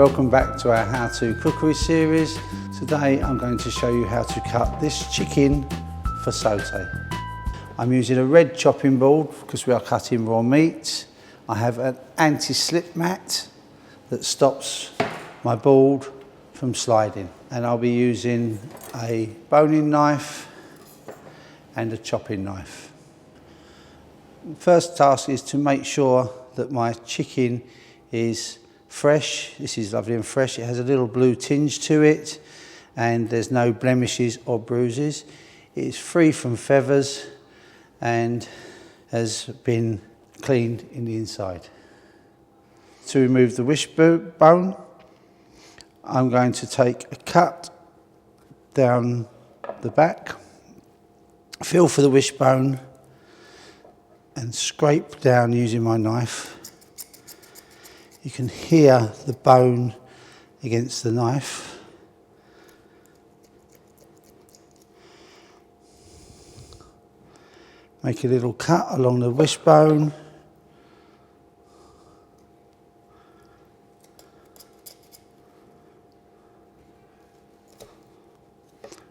Welcome back to our How To Cookery series. Today I'm going to show you how to cut this chicken for sauté. I'm using a red chopping board because we are cutting raw meat. I have an anti-slip mat that stops my board from sliding, and I'll be using a boning knife and a chopping knife. First task is to make sure that my chicken is fresh. This is lovely and fresh. It has a little blue tinge to it and there's no blemishes or bruises. It is free from feathers and has been cleaned in the inside. To remove the wishbone, I'm going to take a cut down the back, feel for the wishbone and scrape down using my knife. You can hear the bone against the knife. Make a little cut along the wishbone.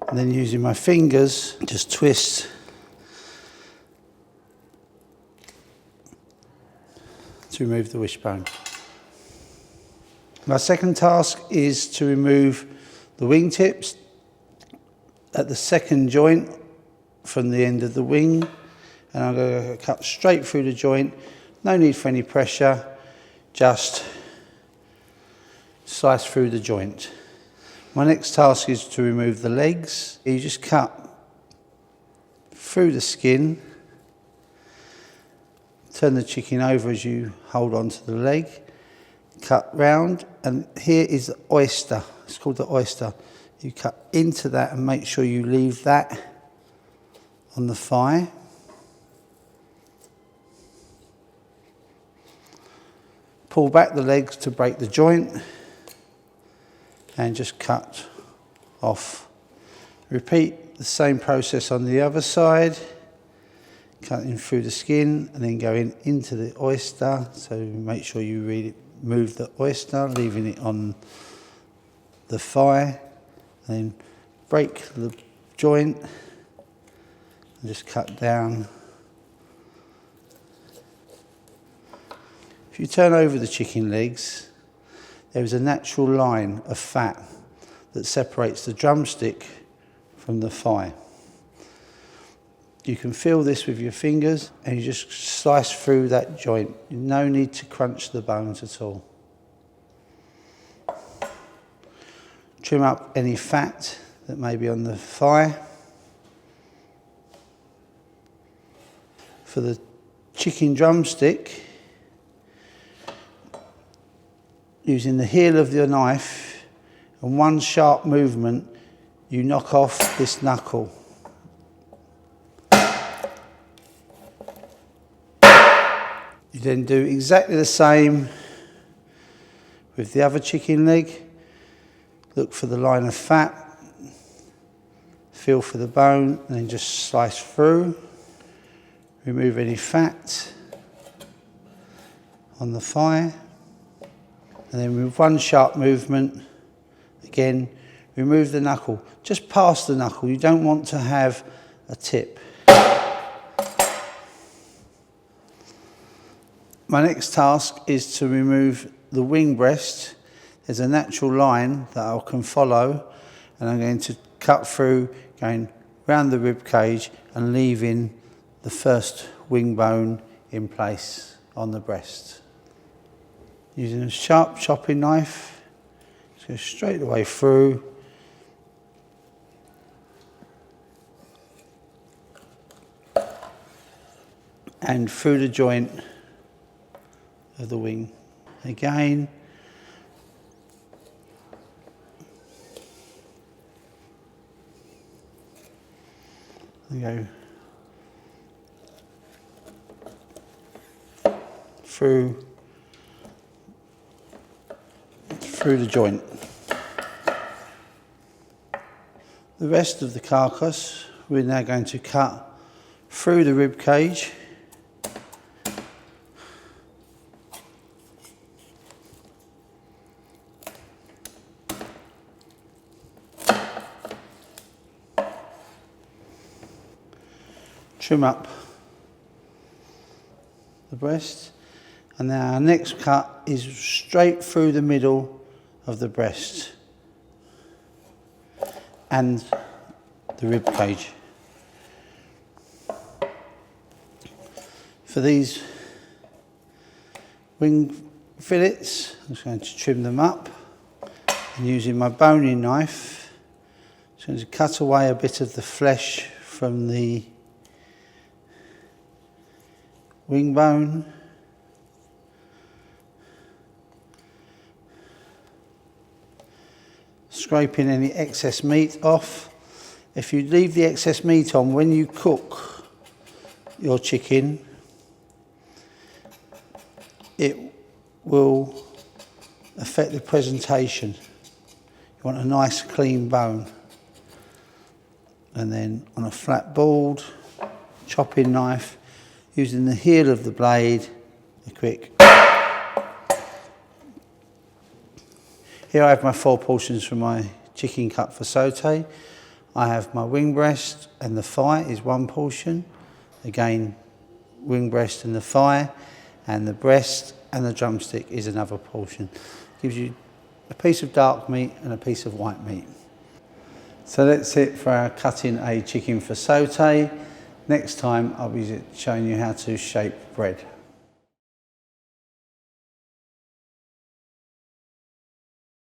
And then using my fingers, just twist to remove the wishbone. My second task is to remove the wingtips at the second joint from the end of the wing, and I'm going to cut straight through the joint. No need for any pressure, just slice through the joint. My next task is to remove the legs. You just cut through the skin, turn the chicken over as you hold on to the leg, cut round, and here is the oyster. It's called the oyster. You cut into that and make sure you leave that on the thigh. Pull back the legs to break the joint and just cut off. Repeat the same process on the other side, cutting through the skin and then going into the oyster. So make sure you remove the oyster, leaving it on the thigh, and then break the joint and just cut down. If you turn over the chicken legs, there is a natural line of fat that separates the drumstick from the thigh. You can feel this with your fingers and you just slice through that joint. No need to crunch the bones at all. Trim up any fat that may be on the thigh. For the chicken drumstick, using the heel of your knife and one sharp movement, you knock off this knuckle. You then do exactly the same with the other chicken leg. Look for the line of fat, feel for the bone, and then just slice through. Remove any fat on the thigh. And then with one sharp movement, again, remove the knuckle. Just past the knuckle, you don't want to have a tip. My next task is to remove the wing breast. There's a natural line that I can follow, and I'm going to cut through, going round the rib cage and leaving the first wing bone in place on the breast. Using a sharp chopping knife, just go straight away through. And through the joint of the wing. Again, and go through the joint. The rest of the carcass we're now going to cut through the rib cage. trim up the breast. And now our next cut is straight through the middle of the breast and the rib cage. For these wing fillets, I'm just going to trim them up, and using my boning knife, I'm just going to cut away a bit of the flesh from the wing bone. Scraping any excess meat off. If you leave the excess meat on when you cook your chicken, it will affect the presentation. You want a nice clean bone. And then on a flat board, chopping knife, using the heel of the blade, a quick. Here I have my 4 portions for my chicken cut for sauté. I have my wing breast and the thigh is 1 portion. Again, wing breast and the thigh, and the breast and the drumstick is another portion. Gives you a piece of dark meat and a piece of white meat. So that's it for our cutting a chicken for sauté. Next time I'll be showing you how to shape bread.